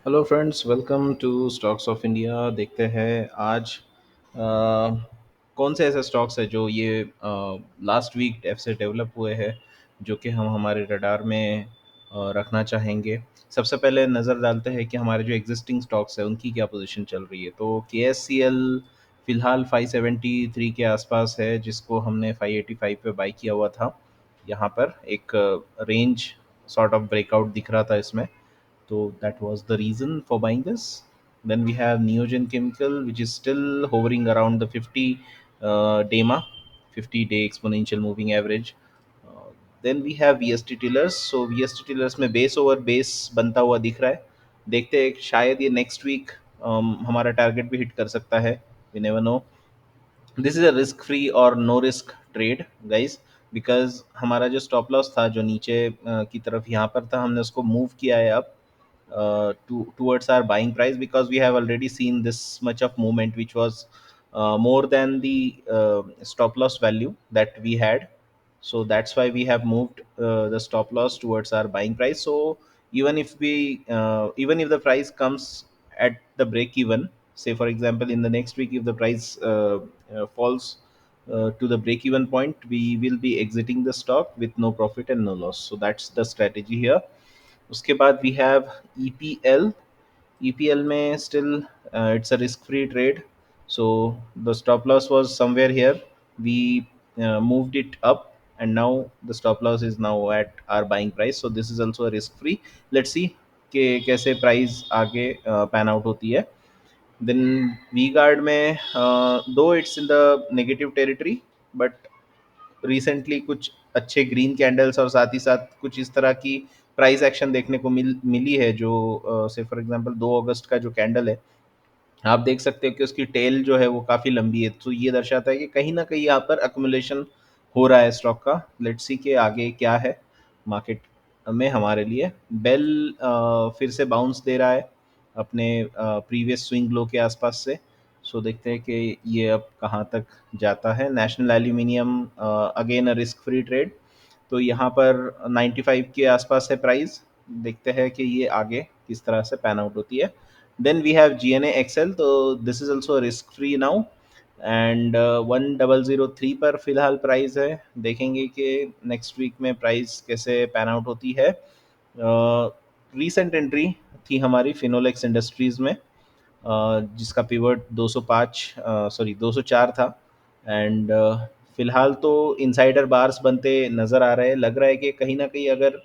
Hello friends, welcome to stocks of India. देखते हैं आज कौन से ऐसे स्टॉक्स है जो ये लास्ट वीक से डेवलप हुए हैं, जो कि हम हमारे रडार में रखना चाहेंगे। सबसे पहले नज़र डालते हैं कि हमारे जो एग्जिस्टिंग स्टॉक्स है उनकी क्या पोजीशन चल रही है। तो के एस सी एल फिलहाल 573 के आसपास है, जिसको हमने 585 पे बाई किया हुआ था। यहाँ पर एक रेंज सॉर्ट ऑफ ब्रेकआउट दिख रहा था इसमें, so that was the reason for buying this. Then we have Neogen Chemical, which is still hovering around the 50 DEMA, 50-day exponential moving average. Uh, then we have VST Tillers. So VST Tillers में base over base बनता हुआ दिख रहा है। देखते हैं, शायद ये नेक्स्ट वीक हमारा टारगेट भी हिट कर सकता है। We never know. This is a risk free और no risk trade guys, because हमारा जो स्टॉप लॉस था जो नीचे की तरफ यहाँ पर था, हमने उसको मूव किया है अब towards our buying price, because we have already seen this much of movement which was more than the stop loss value that we had. So that's why we have moved the stop loss towards our buying price. So even if the price comes at the break even, say for example in the next week, if the price falls to the break even point, we will be exiting the stock with no profit and no loss. So that's the strategy here. उसके बाद we have EPL. EPL में still it's a risk free trade. So the stop loss was somewhere here. We moved it up, and now the stop loss is now at our buying price. So this is also a risk free. Let's see कि कैसे price आगे pan out होती है। Then we guard में दो it's in the negative territory, but recently कुछ अच्छे green candles और साथ ही साथ कुछ इस तरह की प्राइस एक्शन देखने को मिली है, जो से फॉर एग्जांपल 2 अगस्त का जो कैंडल है, आप देख सकते हो कि उसकी टेल जो है वो काफ़ी लंबी है। तो ये दर्शाता है कि कहीं ना कहीं यहाँ पर अक्मुलेशन हो रहा है स्टॉक का। लेट्स सी के आगे क्या है मार्केट में हमारे लिए। बेल फिर से बाउंस दे रहा है अपने प्रीवियस स्विंग लो के आसपास से। सो देखते हैं कि ये अब कहाँ तक जाता है। National aluminium again a risk free trade. तो यहाँ पर 95 के आसपास है प्राइस। देखते हैं कि ये आगे किस तरह से पैन आउट होती है। Then we have GNA axles. तो this is also risk free now, and 1003 पर फिलहाल प्राइस है। देखेंगे कि नेक्स्ट वीक में प्राइस कैसे पैन आउट होती है। रीसेंट एंट्री थी हमारी फिनोलेक्स इंडस्ट्रीज में, जिसका पिवट 205 सॉरी 204 था। एंड फिलहाल तो इनसाइडर बार्स बनते नज़र आ रहे हैं। लग रहा है कि कहीं ना कहीं अगर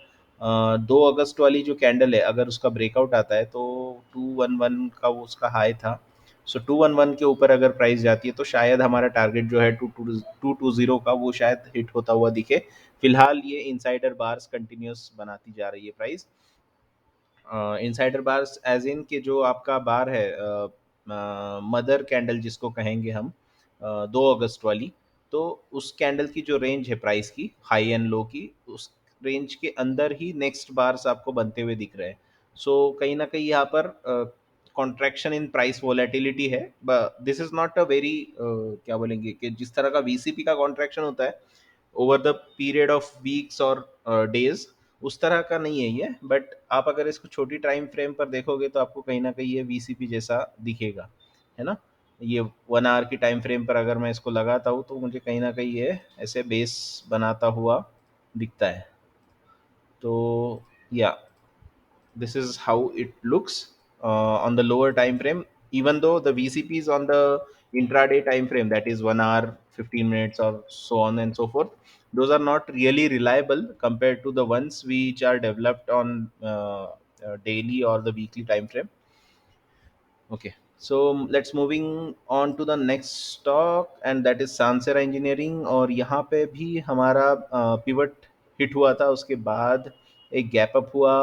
2 अगस्त वाली जो कैंडल है, अगर उसका ब्रेकआउट आता है तो 211 का वो उसका हाई था। सो 211 के ऊपर अगर प्राइस जाती है तो शायद हमारा टारगेट जो है 220 का, वो शायद हिट होता हुआ दिखे। फिलहाल ये इनसाइडर बार्स कंटिन्यूस बनाती जा रही है price. Insider bars as in कि जो आपका बार है, मदर कैंडल जिसको कहेंगे हम, 2 अगस्त वाली, तो उस कैंडल की जो रेंज है प्राइस की, हाई एंड लो की, उस रेंज के अंदर ही नेक्स्ट बार्स आपको बनते हुए दिख रहे हैं। सो कहीं ना कहीं यहाँ पर कॉन्ट्रैक्शन इन प्राइस वोलेटिलिटी है। This is not a very क्या बोलेंगे कि जिस तरह का VCP का कॉन्ट्रैक्शन होता है over the period of weeks और डेज, उस तरह का नहीं है ये। बट आप अगर इसको छोटी टाइम फ्रेम पर देखोगे तो आपको कहीं ना कहीं ये VCP जैसा दिखेगा, है ना। ये 1 आवर की टाइम फ्रेम पर अगर मैं इसको लगाता हूँ तो मुझे कहीं ना कहीं ये ऐसे बेस बनाता हुआ दिखता है। तो या this is how it looks on the lower time frame, even though the VCP is on the intraday time frame, that is 1 hour 15 minutes or so on and so forth. Those are not really reliable compared to the ones which are developed on daily or the weekly time frame. Okay, so let's moving on to the next stock, and that is Sansera Engineering। और यहाँ पे भी हमारा pivot hit हुआ था, उसके बाद एक गैप अप हुआ,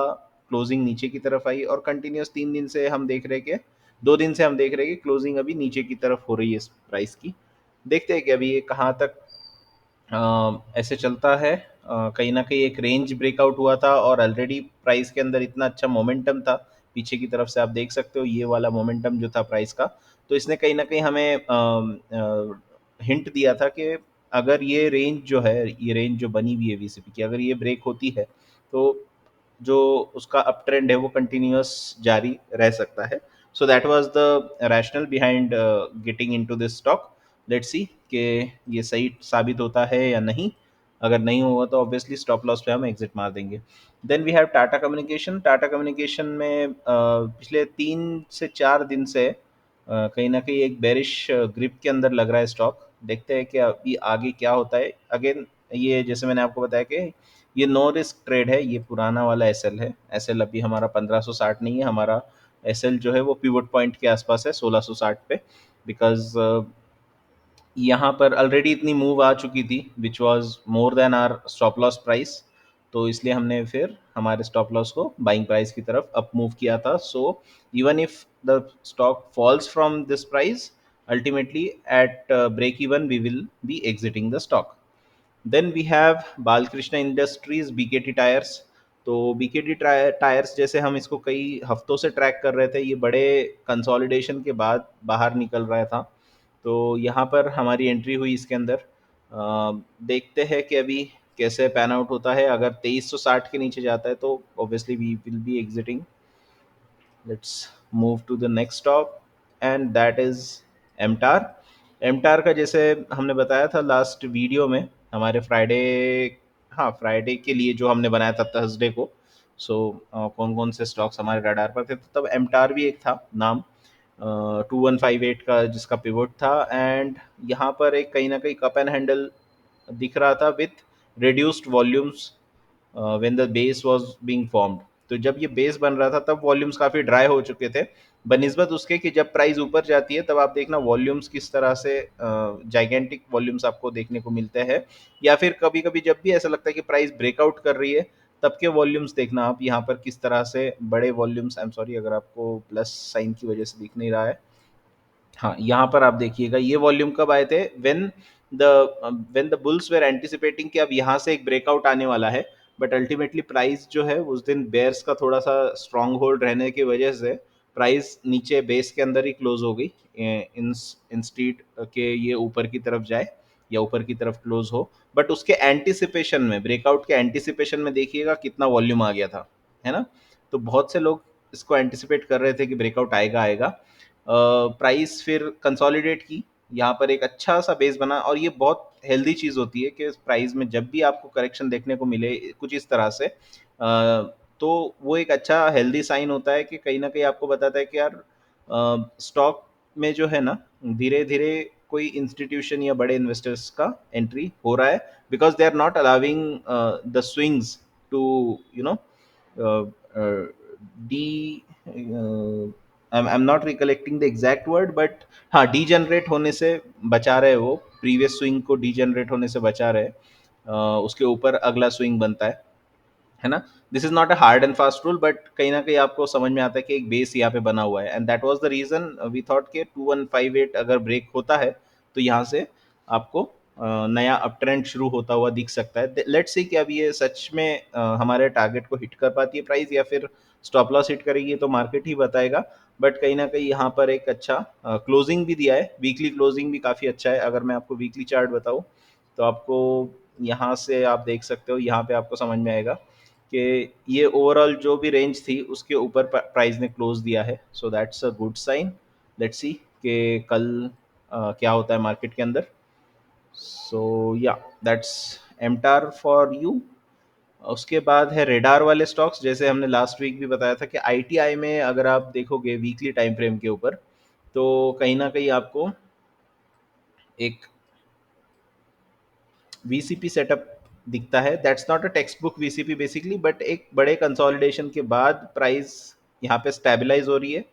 क्लोजिंग नीचे की तरफ आई, और कंटिन्यूस 3 दिन से हम देख रहे कि 2 दिन से हम देख रहे कि क्लोजिंग अभी नीचे की तरफ हो रही है इस प्राइस की। देखते हैं कि अभी ये कहाँ तक ऐसे चलता है। कहीं ना कहीं एक रेंज ब्रेकआउट हुआ था, और ऑलरेडी प्राइस के अंदर इतना अच्छा मोमेंटम था पीछे की तरफ से। आप देख सकते हो ये वाला मोमेंटम जो था प्राइस का, तो इसने कहीं ना कहीं हमें हिंट दिया था कि अगर ये रेंज जो है, ये रेंज जो बनी हुई है VCP की, अगर ये ब्रेक होती है तो जो उसका अप ट्रेंड है वो कंटिन्यूअस जारी रह सकता है. So that was the rational behind getting into this stock. Let's see कि ये सही साबित होता है या नहीं. अगर नहीं हुआ तो ऑब्वियसली स्टॉप लॉस पे हम एग्जिट मार देंगे. Then we have Tata communication. Tata communication में पिछले 3 से 4 दिन से कहीं ना कहीं एक बेरिश ग्रिप के अंदर लग रहा है स्टॉक. देखते हैं कि अभी आगे क्या होता है. अगेन ये जैसे मैंने आपको बताया कि ये नो रिस्क ट्रेड है. ये पुराना वाला एसएल है. एसएल अभी हमारा 1560 नहीं है. हमारा एसएल जो है वो पिवट पॉइंट के आसपास है 1660 पे. बिकॉज यहाँ पर ऑलरेडी इतनी मूव आ चुकी थी which was more than our stop loss price. तो इसलिए हमने फिर हमारे स्टॉप लॉस को बाइंग प्राइस की तरफ अप मूव किया था. So even if the stock falls from this price, ultimately at break even we will be exiting the stock. Then we have Balkrishna industries, BKT tyres. तो BKT tyres जैसे हम इसको कई हफ्तों से ट्रैक कर रहे थे, ये बड़े कंसोलिडेशन के बाद बाहर निकल रहा था. तो यहाँ पर हमारी एंट्री हुई इसके अंदर. देखते हैं कि अभी कैसे पैन आउट होता है. अगर 2360 के नीचे जाता है तो obviously we will be exiting. Let's move to the next stock and that is MTAR. MTAR का जैसे हमने बताया था लास्ट वीडियो में, हमारे फ्राइडे, हाँ फ्राइडे के लिए जो हमने बनाया था थर्सडे को. सो कौन कौन से स्टॉक्स हमारे रडार पर थे, तो तब एमटार भी एक था नाम, 2158 का जिसका पिवोट था. एंड यहाँ पर एक कहीं ना कहीं कप एंड हैंडल दिख रहा था with reduced volumes when the base was being formed. तो जब ये बेस बन रहा था तब वॉल्यूम्स काफ़ी ड्राई हो चुके थे, बनिस्बत उसके कि जब प्राइस ऊपर जाती है तब आप देखना वॉल्यूम्स किस तरह से जाइगेंटिक वॉल्यूम्स आपको देखने को मिलते हैं. या फिर कभी कभी जब भी ऐसा लगता है कि प्राइस ब्रेकआउट कर रही है, तब के वॉल्यूम्स देखना आप यहाँ पर किस तरह से बड़े वॉल्यूम्स. आई एम सॉरी अगर आपको प्लस साइन की वजह से दिख नहीं रहा है. हाँ, यहाँ पर आप देखिएगा ये वॉल्यूम कब आए थे, the when the bulls were anticipating कि अब यहाँ से एक ब्रेकआउट आने वाला है. बट अल्टीमेटली प्राइस जो है उस दिन बेयर्स का थोड़ा सा स्ट्रांग होल्ड रहने की वजह से प्राइस नीचे बेस के अंदर ही क्लोज हो गई. इंस्टीड के ये ऊपर की तरफ जाए या ऊपर की तरफ क्लोज हो. बट उसके एंटिसिपेशन में, ब्रेकआउट के एंटिसिपेशन में देखिएगा कितना वॉल्यूम आ गया था, है ना. तो बहुत से लोग इसको एंटिसिपेट कर रहे थे कि ब्रेकआउट आएगा आएगा. प्राइस फिर कंसोलिडेट की, यहाँ पर एक अच्छा सा बेस बना. और ये बहुत हेल्दी चीज़ होती है कि प्राइस में जब भी आपको करेक्शन देखने को मिले कुछ इस तरह से, तो वो एक अच्छा हेल्दी साइन होता है कि कहीं ना कहीं आपको बताता है कि यार स्टॉक में जो है ना धीरे धीरे कोई इंस्टीट्यूशन या बड़े इन्वेस्टर्स का एंट्री हो रहा है. Because they are not allowing the swings to you know d, I am not recollecting the exact word, but हाँ डीजनरेट होने से बचा रहे. वो प्रीवियस स्विंग को डीजनरेट होने से बचा रहे. उसके ऊपर अगला स्विंग बनता है ना. This is not a hard and fast rule, but कहीं ना कहीं आपको समझ में आता है कि एक बेस यहाँ पे बना हुआ है. And that was the reason we thought के 2158 अगर ब्रेक होता है तो यहाँ से आपको नया अप ट्रेंड शुरू होता हुआ दिख सकता है. लेट्स सी कि अब ये सच में हमारे टारगेट को हिट कर पाती है प्राइस या फिर स्टॉप लॉस हिट करेगी, तो मार्केट ही बताएगा. बट कहीं ना कहीं यहाँ पर एक अच्छा क्लोजिंग भी दिया है. वीकली क्लोजिंग भी काफ़ी अच्छा है. अगर मैं आपको वीकली चार्ट बताऊँ तो आपको यहाँ से आप देख सकते हो, यहाँ पे आपको समझ में आएगा कि ये ओवरऑल जो भी रेंज थी उसके ऊपर प्राइस ने क्लोज दिया है. So that's a good sign. Let's see कि कल क्या होता है मार्केट के अंदर. सो या दैट्स एमटार फॉर यू. उसके बाद है रेडार वाले स्टॉक्स. जैसे हमने लास्ट वीक भी बताया था कि आईटीआई में अगर आप देखोगे वीकली टाइम फ्रेम के ऊपर, तो कहीं ना कहीं आपको एक वीसीपी सेटअप दिखता है. That's not a text book VCP basically, but एक बड़े कंसोलिडेशन के बाद प्राइस यहाँ पे स्टेबलाइज हो रही है.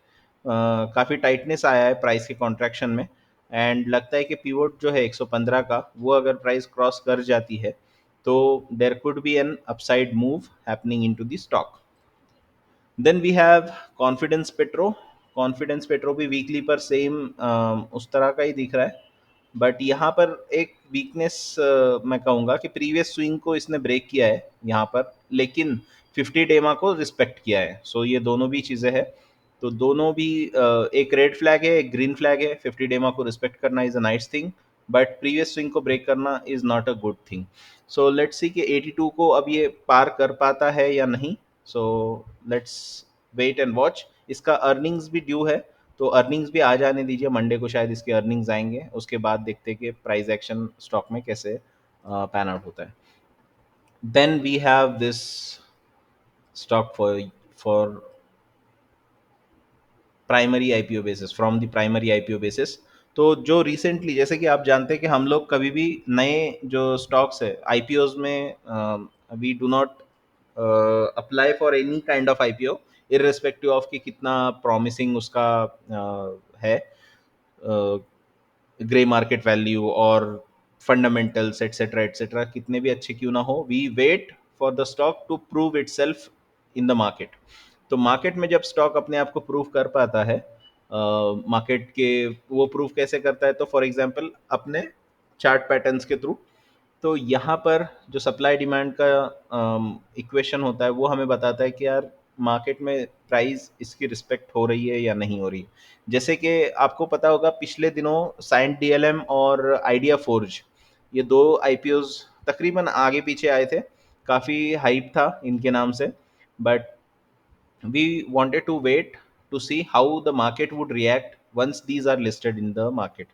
काफ़ी टाइटनेस आया है प्राइस के कॉन्ट्रैक्शन में. एंड लगता है कि पीवोट जो है 115 का, वो अगर प्राइस क्रॉस कर जाती है तो there could be an upside move happening in to the stock. Then we have confidence petro. Confidence petro भी वीकली पर सेम उस तरह का ही दिख रहा है. बट यहाँ पर एक वीकनेस मैं कहूँगा कि प्रीवियस स्विंग को इसने ब्रेक किया है यहाँ पर, लेकिन 50 डेमा को रिस्पेक्ट किया है. सो ये दोनों भी चीज़ें हैं. तो दोनों भी एक रेड फ्लैग है, एक ग्रीन फ्लैग है. 50 डेमा को रिस्पेक्ट करना is a nice thing, but previous swing को ब्रेक करना is not a good thing. So let's see कि 82 को अब ये पार कर पाता है या नहीं. So let's wait and watch. इसका अर्निंग्स भी ड्यू है, तो अर्निंग्स भी आ जाने दीजिए, मंडे को शायद इसके अर्निंग्स आएंगे, उसके बाद देखते हैं कि प्राइस एक्शन स्टॉक में कैसे पैन आउट होता है। Then we have this stock for primary IPO basis, from the primary IPO basis. तो जो रिसेंटली, जैसे कि आप जानते हैं कि हम लोग कभी भी नए जो स्टॉक्स है आईपीओज में, we do not apply for any kind of IPO, irrespective of कि कितना प्रॉमिसिंग उसका है ग्रे मार्केट वैल्यू और फंडामेंटल्स एटसेट्रा एटसेट्रा, कितने भी अच्छे क्यों ना हो, we wait for the stock to prove itself in the market. तो मार्केट में जब स्टॉक अपने आप को प्रूव कर पाता है, मार्केट के वो प्रूव कैसे करता है, तो फॉर एग्जांपल अपने चार्ट पैटर्न्स के थ्रू। तो यहाँ पर जो सप्लाई डिमांड का इक्वेशन होता है वो हमें बताता है कि यार मार्केट में प्राइस इसकी रिस्पेक्ट हो रही है या नहीं हो रही। जैसे कि आपको पता होगा पिछले दिनों साइंट डीएलएम और आइडिया फोर्ज, ये दो आईपीओज तकरीबन आगे पीछे आए थे, काफ़ी हाइप था इनके नाम से, but we wanted to wait to see how the market would react once these are listed in the market।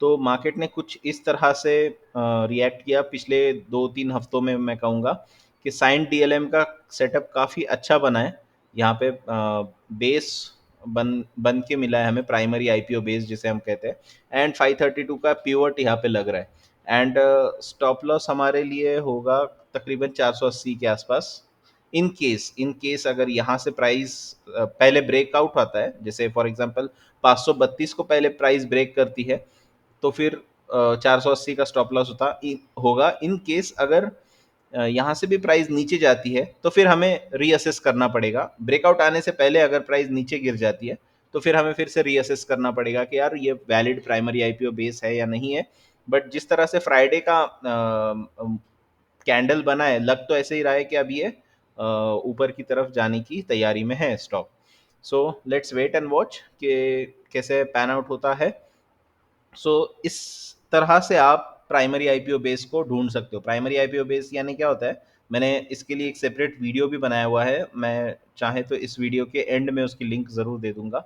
तो मार्केट ने कुछ इस तरह से रिएक्ट किया पिछले 2-3 हफ्तों में, मैं कहूँगा कि साइन डीएलएम का सेटअप काफ़ी अच्छा बना है। यहाँ पे बेस बन के मिला है हमें, प्राइमरी आईपीओ बेस जिसे हम कहते हैं, एंड 532 का पिवट यहाँ पे लग रहा है, एंड स्टॉप लॉस हमारे लिए होगा तकरीबन 480 के आसपास। इन केस अगर यहाँ से प्राइस पहले ब्रेकआउट आता है, जैसे फॉर एग्जांपल 532 को पहले प्राइस ब्रेक करती है, तो फिर 480 का स्टॉप लॉस होगा। इन केस अगर यहाँ से भी प्राइस नीचे जाती है तो फिर हमें रीअसेस करना पड़ेगा। ब्रेकआउट आने से पहले अगर प्राइस नीचे गिर जाती है तो फिर हमें फिर से रीअसेस करना पड़ेगा कि यार ये वैलिड प्राइमरी आईपीओ बेस है या नहीं है। बट जिस तरह से फ्राइडे का कैंडल बना है, लग तो ऐसे ही रहा है कि अब ये ऊपर की तरफ जाने की तैयारी में है stock. So let's wait and watch कि कैसे पैन आउट होता है। सो इस तरह से आप प्राइमरी आईपीओ बेस को ढूंढ सकते हो। प्राइमरी आईपीओ बेस यानी क्या होता है, मैंने इसके लिए एक सेपरेट वीडियो भी बनाया हुआ है, मैं चाहे तो इस वीडियो के एंड में उसकी लिंक ज़रूर दे दूंगा।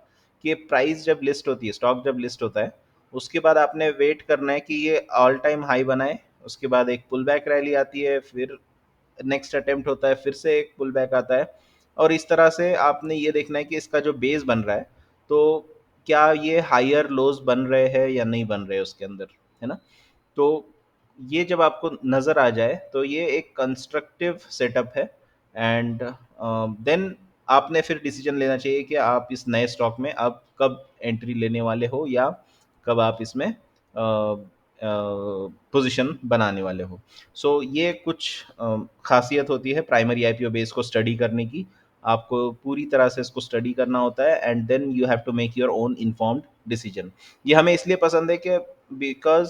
कि प्राइस जब लिस्ट होती है, स्टॉक जब लिस्ट होता है, उसके बाद आपने वेट करना है कि ये ऑल टाइम हाई बनाए, उसके बाद एक पुल बैक रैली आती है, फिर नेक्स्ट अटेम्प्ट होता है, फिर से एक पुल बैक आता है, और इस तरह से आपने ये देखना है कि इसका जो बेस बन रहा है, तो क्या ये हायर लोज बन रहे हैं या नहीं बन रहे उसके अंदर, है ना। तो ये जब आपको नज़र आ जाए तो ये एक कंस्ट्रक्टिव सेटअप है, एंड देन आपने फिर डिसीजन लेना चाहिए कि आप इस नए स्टॉक में अब कब एंट्री लेने वाले हो या कब आप इसमें पोजीशन बनाने वाले हो। सो ये कुछ खासियत होती है प्राइमरी आईपीओ बेस को स्टडी करने की। आपको पूरी तरह से इसको स्टडी करना होता है, and then you have to make your own informed decision. ये हमें इसलिए पसंद है कि बिकॉज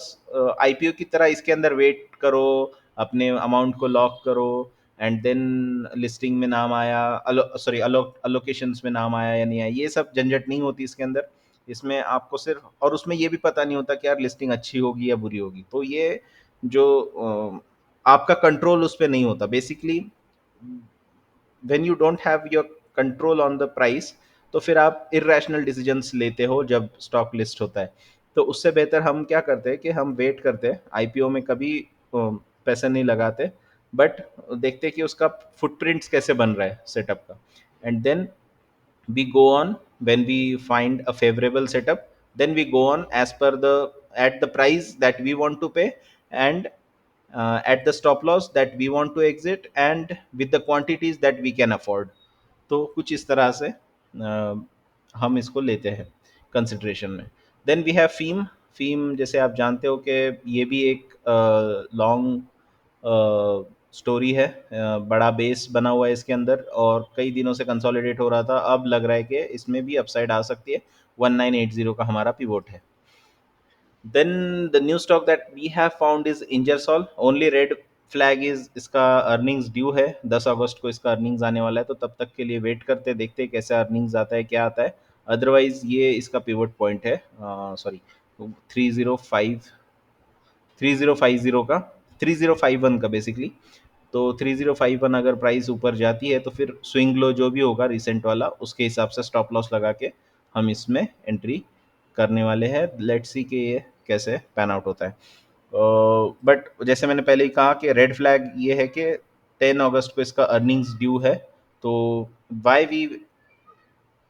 आईपीओ की तरह इसके अंदर वेट करो, अपने अमाउंट को लॉक करो, एंड देन लिस्टिंग में नाम आया, सॉरी अलोकेशंस में नाम आया या नहीं आया, ये सब झंझट नहीं होती इसके अंदर। इसमें आपको सिर्फ, और उसमें ये भी पता नहीं होता कि यार लिस्टिंग अच्छी होगी या बुरी होगी, तो ये जो आपका कंट्रोल उस पर नहीं होता basically. When you don't have your control on the price, तो फिर आप इरेशनल डिसीजंस लेते हो जब स्टॉक लिस्ट होता है। तो उससे बेहतर हम क्या करते हैं कि हम वेट करते हैं, आईपीओ में कभी पैसे नहीं लगाते, बट देखते हैं कि उसका फुटप्रिंट्स कैसे बन रहा है सेटअप का, and then we go on when we find a favorable setup, then we go on as per the at the price that we want to pay, and at the stop loss that we want to exit, and with the quantities that we can afford। तो कुछ इस तरह से हम इसको लेते हैं consideration में। Then we have FIEM. FIEM जैसे आप जानते हो कि ये भी एक लॉन्ग स्टोरी है, बड़ा बेस बना हुआ है इसके अंदर, और कई दिनों से कंसोलिडेट हो रहा था, अब लग रहा है कि इसमें भी अपसाइड आ सकती है। 1980 का हमारा पिवोट है। Then the new stock that we have found is Ingersoll. Only red flag is इसका अर्निंग्स ड्यू है, 10 अगस्त को इसका अर्निंग्स आने वाला है, तो तब तक के लिए वेट करते देखते हैं कैसे अर्निंग्स आता है, क्या आता है। अदरवाइज ये इसका पिवट पॉइंट है, सॉरी 305 3050 का, 3051 का बेसिकली तो 305 अगर प्राइस ऊपर जाती है तो फिर स्विंग लो जो भी होगा रिसेंट वाला उसके हिसाब से स्टॉप लॉस लगा के हम इसमें एंट्री करने वाले हैं। लेट्स सी कि ये कैसे पैन आउट होता है। बट जैसे मैंने पहले ही कहा कि रेड फ्लैग ये है कि 10 अगस्त को इसका अर्निंग्स ड्यू है। तो why we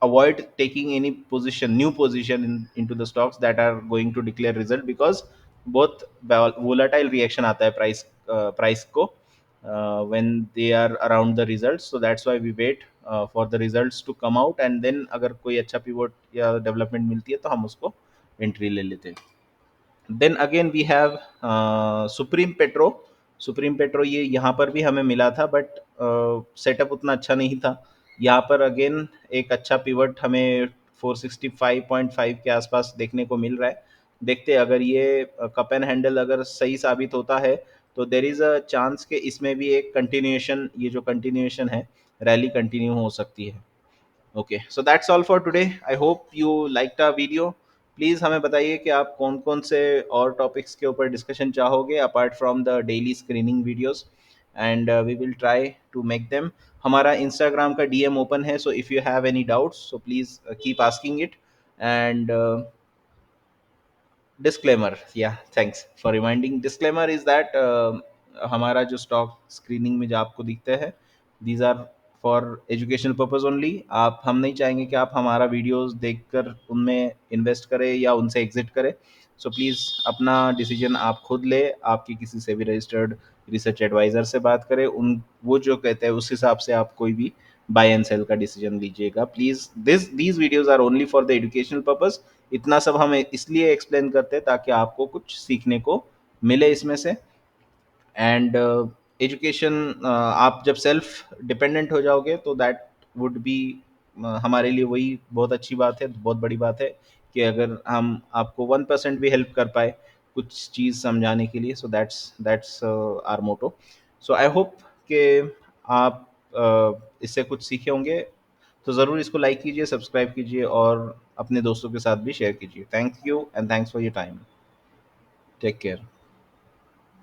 avoid taking any position new position into the stocks that are going to declare result, because बहुत volatile reaction आता है price को when they are around the results. So that's why we wait for the results to come out, and then अगर कोई अच्छा pivot या development मिलती है तो हम उसको entry ले लेते हैं। Then again we have supreme petro ये यहाँ पर भी हमें मिला था, बट सेटअप उतना अच्छा नहीं था। यहाँ पर अगेन एक अच्छा पिवट हमें 465.5 के आसपास देखने को मिल रहा है। देखते हैं अगर ये कप एंड हैंडल अगर सही साबित होता है तो देर इज़ अ चांस कि इसमें भी एक कंटिन्यूएशन, ये जो कंटिन्यूएशन है रैली कंटिन्यू हो सकती है। Okay, so that's all for today. I hope you liked our video. Please हमें बताइए कि आप कौन कौन से और टॉपिक्स के ऊपर डिस्कशन चाहोगे apart from the daily screening videos, and we will try to make them. हमारा इंस्टाग्राम का डीएम ओपन है, so if you have any doubts so please keep asking it. And disclaimer, yeah thanks for reminding. Disclaimer is that हमारा जो stock screening में जो आपको दिखते हैं these are for educational purpose only. आप, हम नहीं चाहेंगे कि आप हमारा वीडियोस देखकर उनमें इन्वेस्ट करें या उनसे एग्जिट करें। सो प्लीज़ अपना डिसीजन आप खुद ले, आपकी किसी से भी रजिस्टर्ड रिसर्च एडवाइज़र से बात करें, उन वो जो कहते हैं उस हिसाब से आप कोई भी बाय एंड सेल का डिसीजन लीजिएगा please. These videos are only for the educational purpose. इतना सब हम इसलिए एक्सप्लेन करते हैं ताकि आपको कुछ सीखने को मिले इसमें से। एंड एजुकेशन, आप जब सेल्फ डिपेंडेंट हो जाओगे तो दैट वुड बी हमारे लिए वही बहुत अच्छी बात है, बहुत बड़ी बात है कि अगर हम आपको 1% भी हेल्प कर पाए कुछ चीज़ समझाने के लिए, so that's our motto. So I hope कि आप इससे कुछ सीखे होंगे। तो ज़रूर इसको लाइक कीजिए, सब्सक्राइब कीजिए और अपने दोस्तों के साथ भी शेयर कीजिए। Thank you and thanks for your time. Take care.